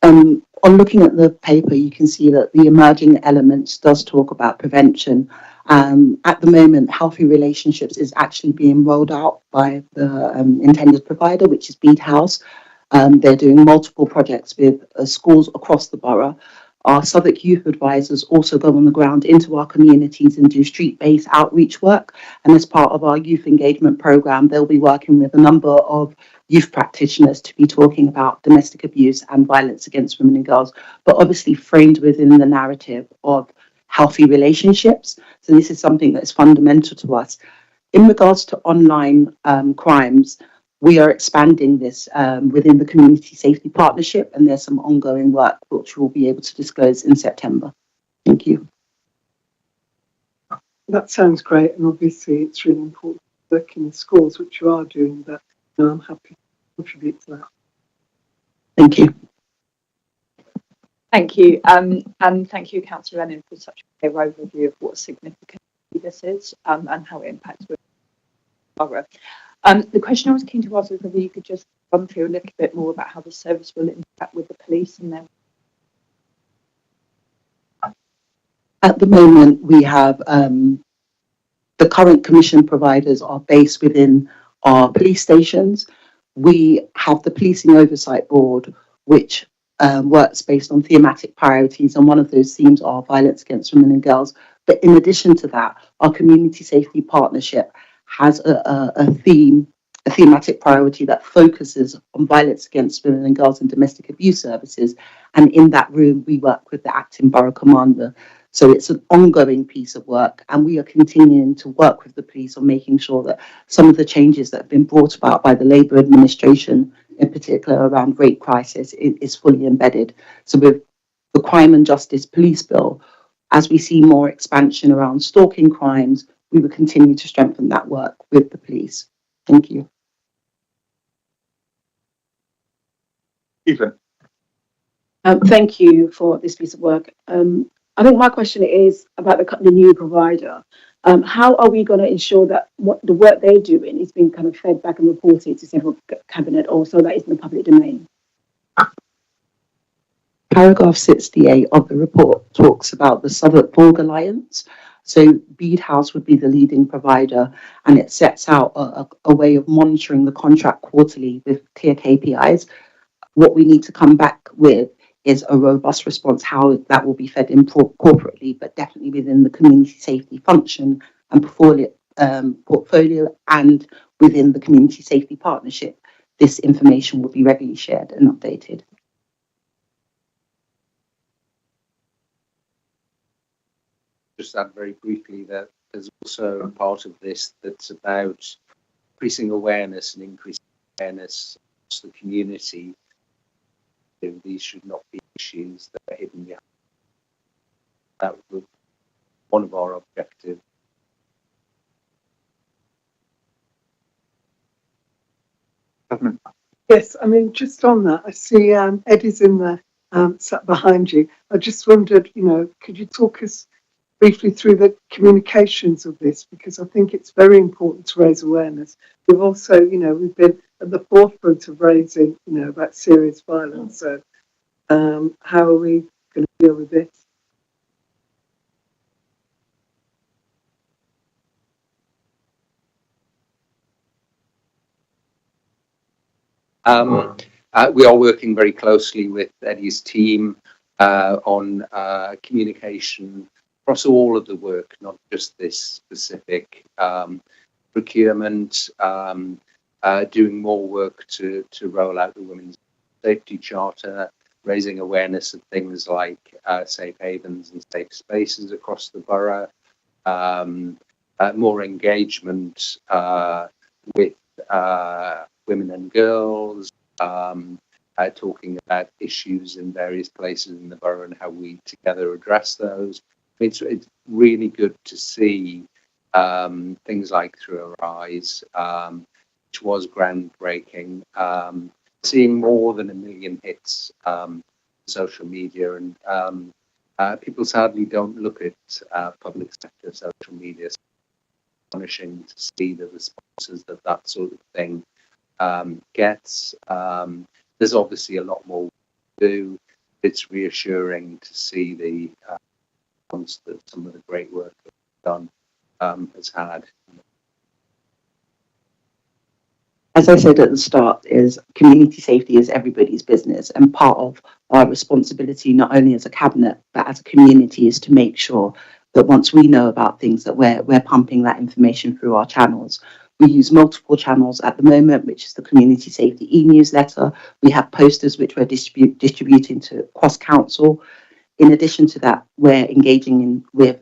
On looking at the paper, you can see that the emerging elements does talk about prevention. At the moment, Healthy Relationships is actually being rolled out by the intended provider, which is Bede House. They're doing multiple projects with schools across the borough. Our Southwark Youth Advisors also go on the ground into our communities and do street-based outreach work. And as part of our youth engagement programme, they'll be working with a number of youth practitioners to be talking about domestic abuse and violence against women and girls, but obviously framed within the narrative of healthy relationships. So this is something that is fundamental to us. In regards to online crimes, we are expanding this within the Community Safety Partnership, and there's some ongoing work which we'll be able to disclose in September. Thank you. That sounds great, and obviously it's really important to work in the schools, which you are doing, but I'm happy to contribute to that. Thank you. Thank you. And thank you, Councillor Lennon, for such a clear overview of what significant this is and how it impacts with borough. The question I was keen to ask was whether you could just run through a little bit more about how the service will interact with the police and their. At the moment, we have the current commission providers are based within our police stations. We have the Policing Oversight Board, which works based on thematic priorities, and one of those themes are violence against women and girls. But in addition to that, our Community Safety Partnership has a thematic priority that focuses on violence against women and girls and domestic abuse services. And in that room, we work with the acting borough commander. So it's an ongoing piece of work, and we are continuing to work with the police on making sure that some of the changes that have been brought about by the Labour administration, in particular around rape crisis, is fully embedded. So with the Crime and Justice Police Bill, as we see more expansion around stalking crimes, we will continue to strengthen that work with the police. Thank you. Evelyn. Thank you for this piece of work. I think my question is about the new provider. How are we going to ensure that what the work they're doing is being kind of fed back and reported to central cabinet, or so that it's in the public domain? Paragraph 68 of the report talks about the Southwark Borg Alliance. So Bede House would be the leading provider, and it sets out a way of monitoring the contract quarterly with clear KPIs. What we need to come back with is a robust response, how that will be fed in corporately, but definitely within the community safety function and portfolio, and within the community safety partnership. This information will be regularly shared and updated. Just add very briefly that there's also a part of this that's about increasing awareness and increasing awareness across the community. These should not be issues that are hidden behind. That was one of our objectives. Yes, I mean, just on that, I see Eddie's in there, sat behind you. I just wondered, could you talk us briefly through the communications of this, because I think it's very important to raise awareness. We've also, we've been at the forefront of raising, about serious violence. So how are we going to deal with this? We are working very closely with Eddie's team on communication across all of the work, not just this specific procurement, doing more work to roll out the Women's Safety Charter, raising awareness of things like safe havens and safe spaces across the borough, more engagement with women and girls, talking about issues in various places in the borough and how we together address those. It's really good to see things like Through Our Eyes, which was groundbreaking, seeing more than 1 million hits on social media, and people sadly don't look at public sector social media. It's astonishing to see the responses that sort of thing gets. There's obviously a lot more to do. It's reassuring to see the response that some of the great work that we've done has had. As I said at the start, is community safety is everybody's business, and part of our responsibility, not only as a cabinet but as a community, is to make sure that once we know about things, that we're pumping that information through our channels. We use multiple channels at the moment, which is the Community Safety e-newsletter. We have posters which we're distributing to cross council. In addition to that, we're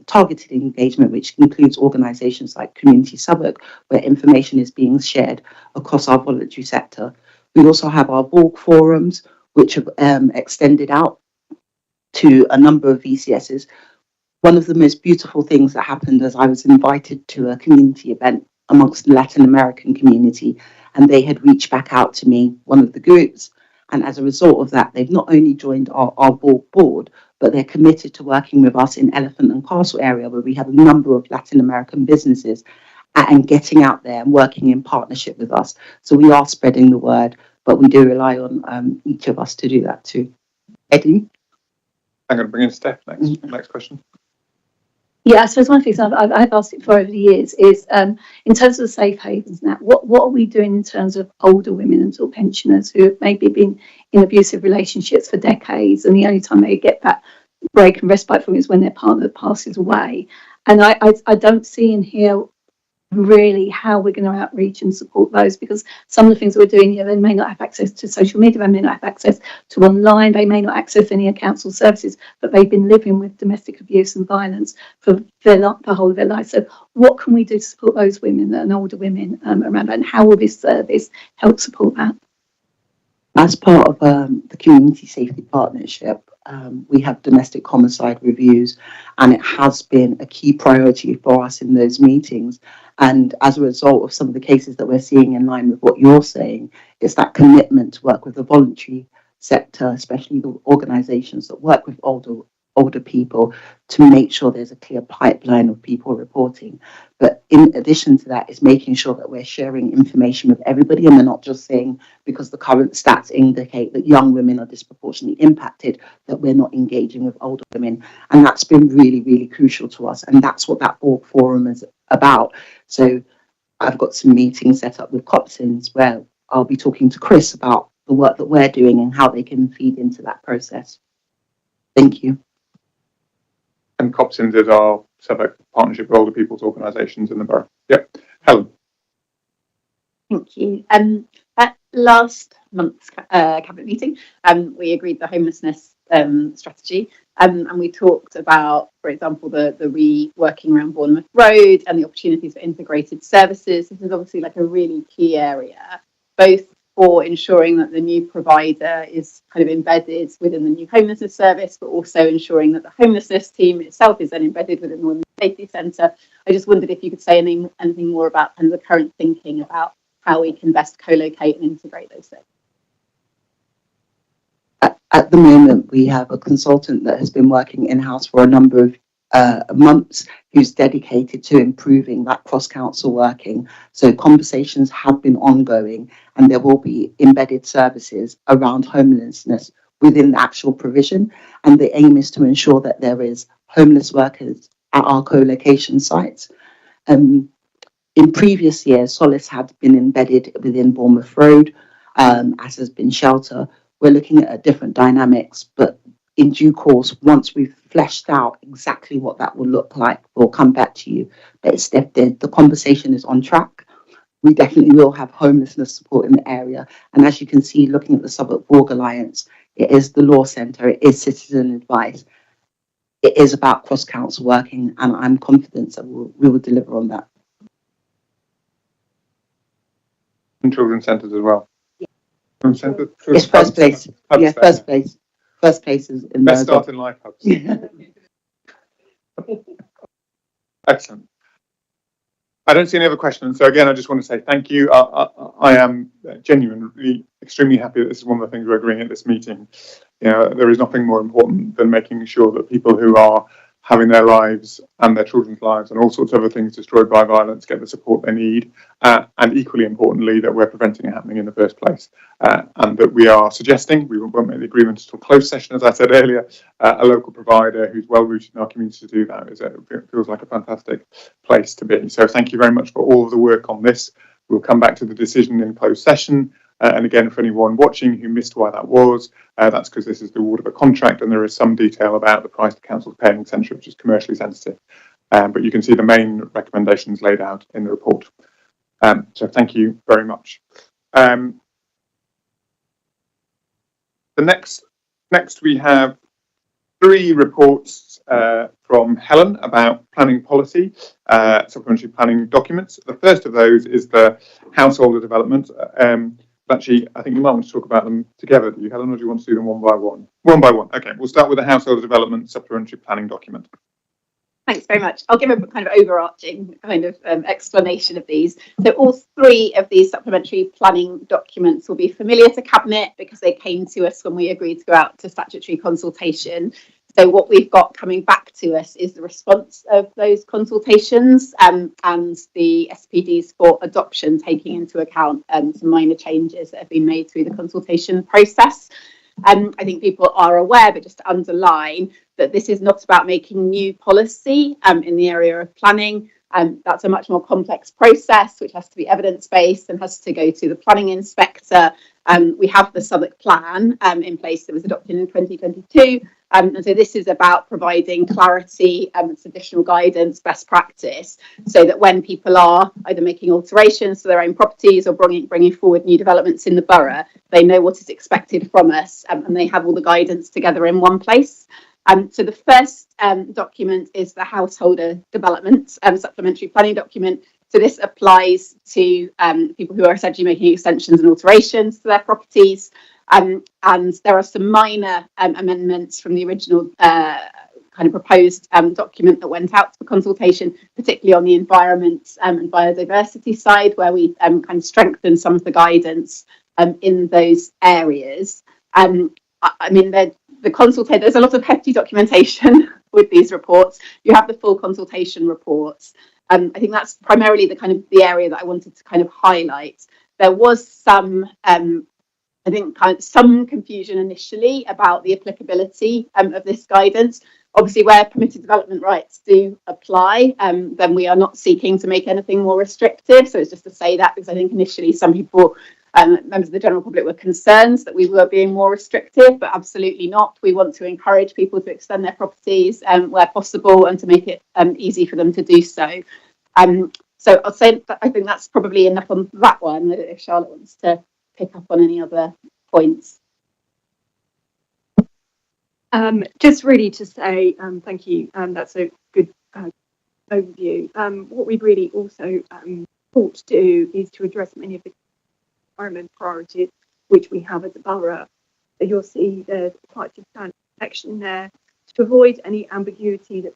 targeted engagement, which includes organisations like Community Southwark, where information is being shared across our voluntary sector. We also have our Borg forums, which have extended out to a number of VCSs. One of the most beautiful things that happened is I was invited to a community event amongst the Latin American community, and they had reached back out to me, one of the groups, and as a result of that, they've not only joined our board, but they're committed to working with us in Elephant and Castle area, where we have a number of Latin American businesses, and getting out there and working in partnership with us. So we are spreading the word, but we do rely on each of us to do that too. Eddie? I'm going to bring in Steph next question. Yeah, I suppose one of the things I've asked it for over the years is, in terms of the safe havens now, what are we doing in terms of older women and sort of pensioners who have maybe been in abusive relationships for decades, and the only time they get that break and respite from it is when their partner passes away. And I don't see in here really how we're going to outreach and support those, because some of the things we're doing here, they may not have access to social media, they may not have access to online, they may not access any of council services, but they've been living with domestic abuse and violence for the whole of their life. So what can we do to support those women and older women around that, and how will this service help support that? As part of the Community Safety Partnership, we have domestic homicide reviews, and it has been a key priority for us in those meetings. And as a result of some of the cases that we're seeing in line with what you're saying, it's that commitment to work with the voluntary sector, especially the organisations that work with older people, to make sure there's a clear pipeline of people reporting. But in addition to that, is making sure that we're sharing information with everybody, and we're not just saying because the current stats indicate that young women are disproportionately impacted, that we're not engaging with older women. And that's been really, really crucial to us. And that's what that Borg forum is about. So I've got some meetings set up with COPSINS where I'll be talking to Chris about the work that we're doing and how they can feed into that process. Thank you. And COPSINS is our Southwark partnership with older people's organisations in the borough. Yep. Helen. Thank you. At last month's cabinet meeting, we agreed the homelessness strategy, and we talked about, for example, the reworking around Bournemouth Road and the opportunities for integrated services. This is obviously like a really key area, both for ensuring that the new provider is kind of embedded within the new homelessness service, but also ensuring that the homelessness team itself is then embedded within the Women's Safety Centre. I just wondered if you could say anything more about kind of the current thinking about how we can best co-locate and integrate those things. At the moment, we have a consultant that has been working in-house for a number of months, who's dedicated to improving that cross-council working. So conversations have been ongoing, and there will be embedded services around homelessness within the actual provision. And the aim is to ensure that there is homeless workers at our co-location sites. In previous years, Solace had been embedded within Bournemouth Road. as has been shelter. We're looking at different dynamics, but in due course, once we've fleshed out exactly what that will look like, we'll come back to you. But it's the conversation is on track. We definitely will have homelessness support in the area. And as you can see, looking at the Southwark Borg Alliance, it is the law centre, it is citizen advice. It is about cross-council working, and I'm confident that we will deliver on that. And children's centres as well. Yeah. Children's centres? It's first place. Yeah, first place. First place is in Best start in life hubs. Excellent. I don't see any other questions. So again, I just want to say thank you. I am genuinely extremely happy that this is one of the things we're agreeing at this meeting. You know, there is nothing more important than making sure that people who are having their lives and their children's lives and all sorts of other things destroyed by violence get the support they need, and equally importantly that we're preventing it happening in the first place, and that we are suggesting, we won't make the agreement until closed session, as I said earlier, a local provider who's well rooted in our community to do that. It feels like a fantastic place to be. So thank you very much for all of the work on this. We'll come back to the decision in closed session. And again, for anyone watching who missed why that was, that's because this is the award of a contract and there is some detail about the price the council's paying, etc., which is commercially sensitive. But you can see the main recommendations laid out in the report. So thank you very much. The next we have 3 reports from Helen about planning policy, supplementary planning documents. The first of those is the householder development. Actually, I think you might want to talk about them together, do you, Helen, or do you want to do them one by one? One by one. Okay, we'll start with the householder development supplementary planning document. Thanks very much. I'll give a kind of overarching kind of explanation of these. So all 3 of these supplementary planning documents will be familiar to Cabinet because they came to us when we agreed to go out to statutory consultation. So what we've got coming back to us is the response of those consultations and the SPDs for adoption, taking into account some minor changes that have been made through the consultation process. I think people are aware, but just to underline that this is not about making new policy in the area of planning. That's a much more complex process, which has to be evidence-based and has to go to the planning inspector. We have the Southwark Plan in place that was adopted in 2022. And so this is about providing clarity and additional guidance, best practice, so that when people are either making alterations to their own properties or bringing forward new developments in the borough, they know what is expected from us and they have all the guidance together in one place. So the first document is the householder development supplementary planning document. So this applies to people who are essentially making extensions and alterations to their properties. And there are some minor amendments from the original kind of proposed document that went out for consultation, particularly on the environment and biodiversity side, where we kind of strengthened some of the guidance in those areas. I mean, there's a lot of hefty documentation with these reports. You have the full consultation reports. I think that's primarily the area that I wanted to kind of highlight. There was some I think some confusion initially about the applicability of this guidance. Obviously, where permitted development rights do apply, then we are not seeking to make anything more restrictive. So it's just to say that, because I think initially some people, members of the general public, were concerned that we were being more restrictive, but absolutely not. We want to encourage people to extend their properties where possible and to make it easy for them to do so. So I'll say that I think that's probably enough on that one. I don't know if Charlotte wants to pick up on any other points. Just really to say thank you. That's a good overview. What we've really also thought to do is to address many of the environment priorities which we have as a borough. So you'll see there's quite substantial section there to avoid any ambiguity that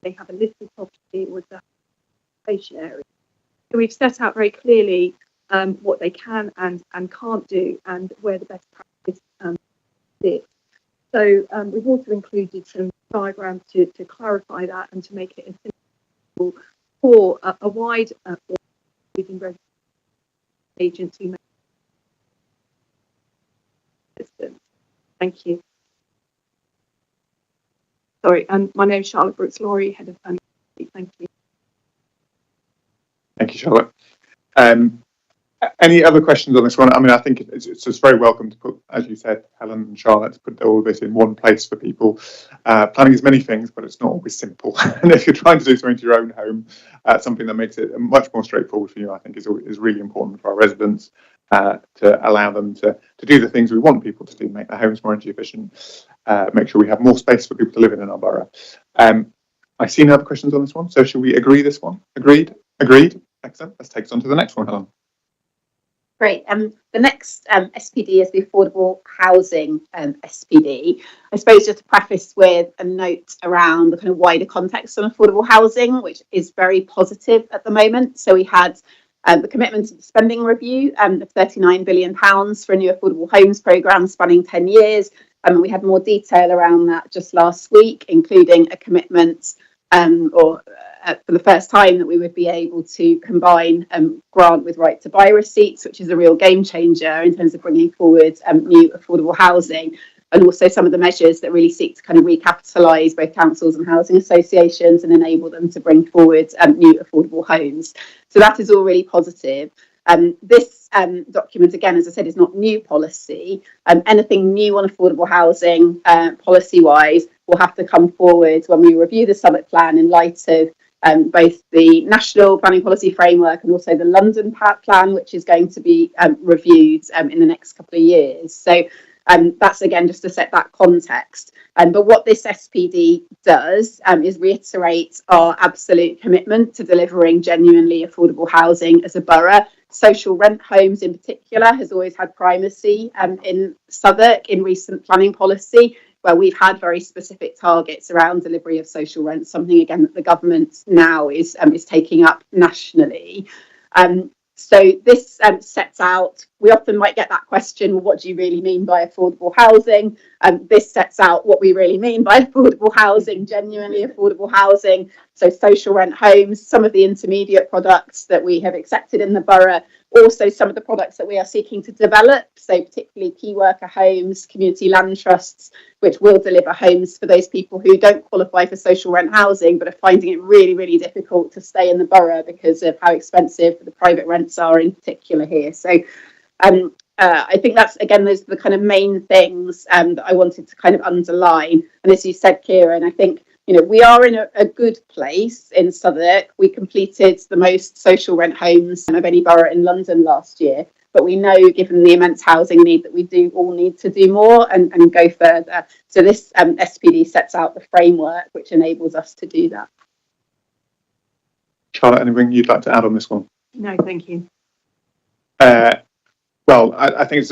they have a listed property or a station area. So we've set out very clearly what they can and can't do and where the best practice is. So we've also included some diagrams to clarify that and to make it as simple for a wide agency. Thank you. Sorry, my name is Charlotte Brooks-Laurie, Head of Thank you. Thank you, Charlotte. Any other questions on this one? I mean, I think it's just very welcome to put, as you said, Helen and Charlotte, to put all of it in one place for people. Planning is many things, but it's not always simple. And if you're trying to do something to your own home, something that makes it much more straightforward for you, I think is really important for our residents, to allow them to do the things we want people to do, make their homes more energy efficient, make sure we have more space for people to live in our borough. I see no other questions on this one, so shall we agree this one? Agreed? Agreed. Excellent. Let's take us on to the next one, Helen. Great. The next SPD is the Affordable Housing SPD. I suppose just to preface with a note around the kind of wider context on affordable housing, which is very positive at the moment. So we had the commitment to the spending review of £39 billion for a new affordable homes programme spanning 10 years. We had more detail around that just last week, including a commitment for the first time that we would be able to combine grant with right to buy receipts, which is a real game changer in terms of bringing forward new affordable housing, and also some of the measures that really seek to kind of recapitalise both councils and housing associations and enable them to bring forward new affordable homes. So that is all really positive. This document, again, as I said, is not new policy. Anything new on affordable housing policy-wise will have to come forward when we review the Summit Plan in light of both the National Planning Policy Framework and also the London Plan, which is going to be reviewed in the next couple of years. So that's, again, just to set that context. But what this SPD does is reiterate our absolute commitment to delivering genuinely affordable housing as a borough. Social rent homes in particular has always had primacy in Southwark in recent planning policy, where we've had very specific targets around delivery of social rent, something, again, that the government now is taking up nationally. So this sets out, we often might get that question, well, what do you really mean by affordable housing? This sets out what we really mean by affordable housing, genuinely affordable housing. So social rent homes, some of the intermediate products that we have accepted in the borough, also some of the products that we are seeking to develop, so particularly key worker homes, community land trusts, which will deliver homes for those people who don't qualify for social rent housing but are finding it really, really difficult to stay in the borough because of how expensive the private rents are in particular here. So I think that's, again, those are the kind of main things that I wanted to kind of underline. And as you said, Kieran, I think, you know, we are in a good place in Southwark. We completed the most social rent homes of any borough in London last year. But we know, given the immense housing need, that we do all need to do more and go further. So this SPD sets out the framework which enables us to do that. Charlotte, anything you'd like to add on this one? No, thank you. Well, I think it's,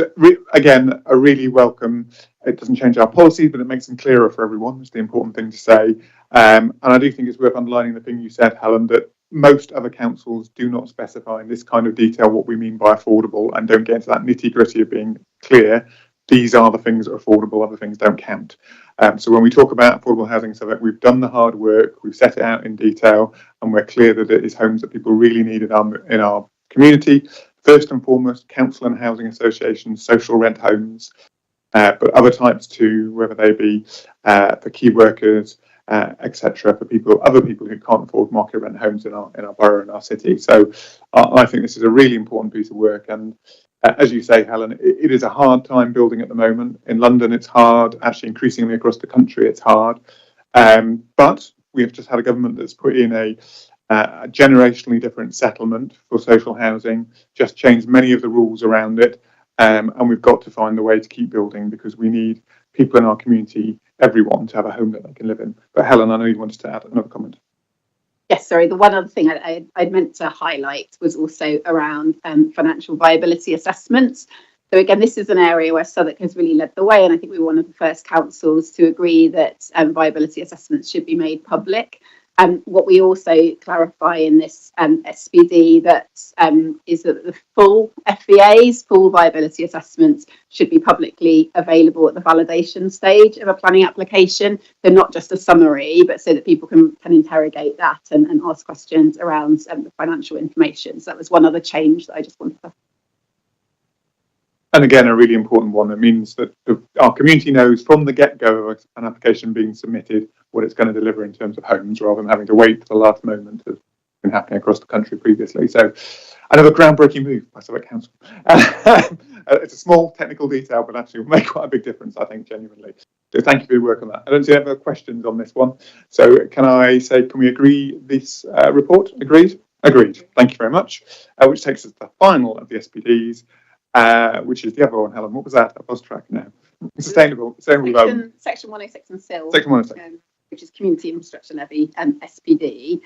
again, a really welcome. It doesn't change our policies, but it makes them clearer for everyone. It's the important thing to say. And I do think it's worth underlining the thing you said, Helen, that most other councils do not specify in this kind of detail what we mean by affordable and don't get into that nitty gritty of being clear. These are the things that are affordable, other things don't count. So when we talk about affordable housing, so that we've done the hard work, we've set it out in detail, and we're clear that it is homes that people really need in our community. First and foremost, council and housing associations, social rent homes, but other types too, whether they be for key workers, etc., for other people who can't afford market rent homes in our borough and our city. So I think this is a really important piece of work. And as you say, Helen, it is a hard time building at the moment. In London, it's hard. Actually, increasingly across the country, it's hard. But we have just had a government that's put in a generationally different settlement for social housing, just changed many of the rules around it. And we've got to find a way to keep building because we need people in our community, everyone, to have a home that they can live in. But Helen, I know you wanted to add another comment. Yes, sorry. The one other thing I'd meant to highlight was also around financial viability assessments. So again, this is an area where Southwark has really led the way, and I think we were one of the first councils to agree that viability assessments should be made public. What we also clarify in this SPD that is that the full FVAs, full viability assessments, should be publicly available at the validation stage of a planning application. So not just a summary, but so that people can interrogate that and ask questions around the financial information. So that was one other change that I just wanted to. And again, a really important one. It means that our community knows from the get-go of an application being submitted what it's going to deliver in terms of homes, rather than having to wait for the last moment of been happening across the country previously. So another groundbreaking move by Southwark Council. It's a small technical detail, but actually will make quite a big difference, I think, genuinely. So thank you for your work on that. I don't see any other questions on this one. So can I say, can we agree this report? Agreed? Agreed. Thank you very much. Which takes us to the final of the SPDs, which is the other one, Helen. What was that? I've lost track now. Sustainable development. Section 106 and SIL. Section 106. Which is Community Infrastructure Levy, SPD.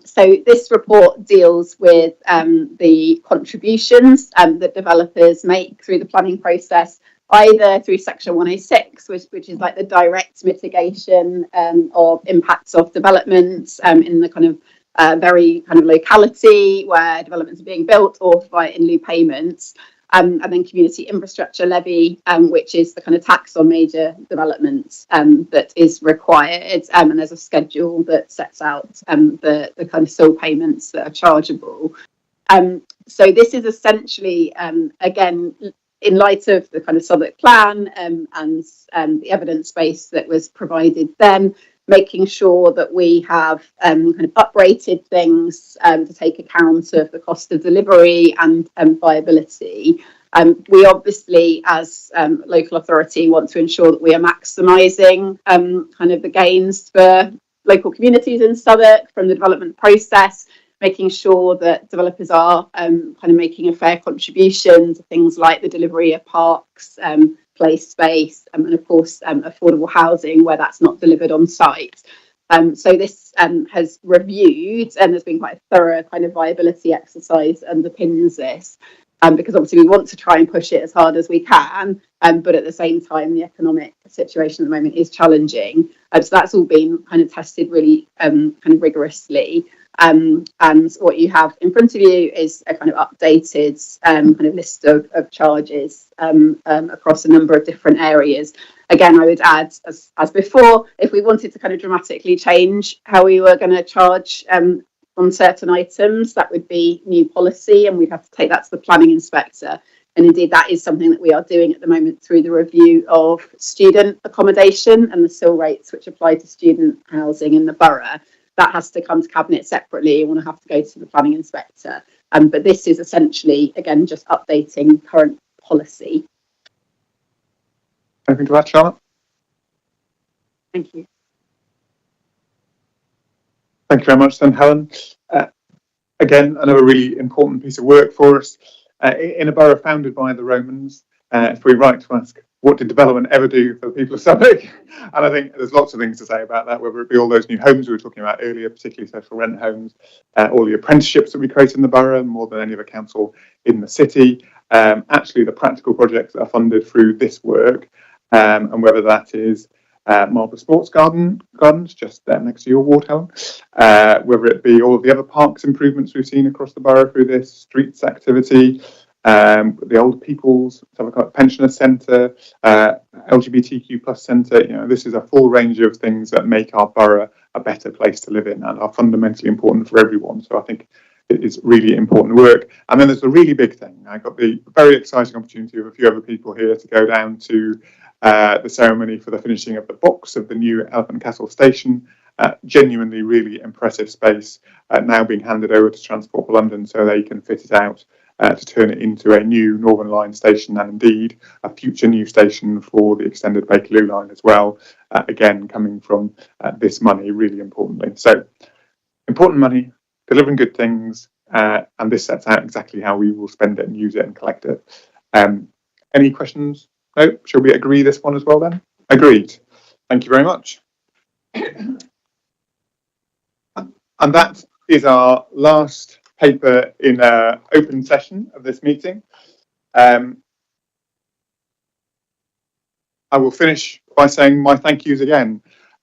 So this report deals with the contributions that developers make through the planning process, either through Section 106, which is like the direct mitigation of impacts of developments in the kind of very kind of locality where developments are being built, or by in lieu payments. And then Community Infrastructure Levy, which is the kind of tax on major developments that is required, and there's a schedule that sets out the kind of SIL payments that are chargeable. So this is essentially, again, in light of the kind of Southwark Plan and the evidence base that was provided then, making sure that we have kind of uprated things to take account of the cost of delivery and viability. We obviously, as local authority, want to ensure that we are maximising kind of the gains for local communities in Southwark from the development process, making sure that developers are kind of making a fair contribution to things like the delivery of parks, play space, and of course affordable housing where that's not delivered on site. So this has reviewed, and there's been quite a thorough kind of viability exercise underpins this, because obviously we want to try and push it as hard as we can, but at the same time the economic situation at the moment is challenging. So that's all been kind of tested really kind of rigorously. And what you have in front of you is a kind of updated kind of list of charges across a number of different areas. Again, I would add, as before, if we wanted to kind of dramatically change how we were going to charge on certain items, that would be new policy, and we'd have to take that to the planning inspector. And indeed, that is something that we are doing at the moment through the review of student accommodation and the SIL rates which apply to student housing in the borough. That has to come to Cabinet separately. You want to have to go to the planning inspector. But this is essentially, again, just updating current policy. Anything to add, Charlotte? Thank you. Thank you very much then, Helen. Again, another really important piece of work for us. In a borough founded by the Romans, if we right to ask, what did development ever do for the people of Southwark? And I think there's lots of things to say about that, whether it be all those new homes we were talking about earlier, particularly social rent homes, all the apprenticeships that we created in the borough, more than any other council in the city, actually the practical projects that are funded through this work, and whether that is Marlborough Sports Gardens, just there next to your ward, Helen, whether it be all of the other parks improvements we've seen across the borough through this, streets activity, the Old People's Pensioner Centre, LGBTQ plus centre. You know, this is a full range of things that make our borough a better place to live in and are fundamentally important for everyone. So I think it is really important work. And then there's the really big thing. I got the very exciting opportunity of a few other people here to go down to the ceremony for the finishing of the box of the new Elephant and Castle station. Genuinely really impressive space, now being handed over to Transport for London so they can fit it out to turn it into a new Northern Line station, and indeed a future new station for the extended Bakerloo line as well, again coming from this money, really importantly. So important money, delivering good things, and this sets out exactly how we will spend it and use it and collect it. Any questions? No? Shall we agree this one as well then? Agreed. Thank you very much. And that is our last paper in an open session of this meeting. I will finish by saying my thank yous again.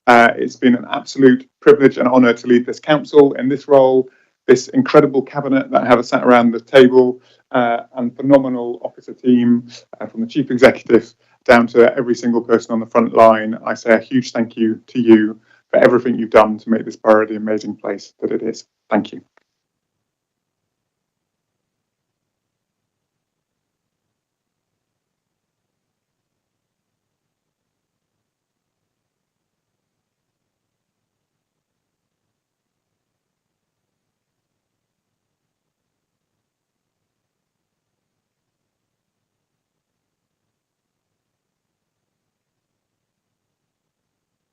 It's been an absolute privilege and honour to lead this council in this role, this incredible cabinet that I have sat around the table, and phenomenal officer team from the chief executive down to every single person on the front line. I say a huge thank you to you for everything you've done to make this borough the amazing place that it is. Thank you.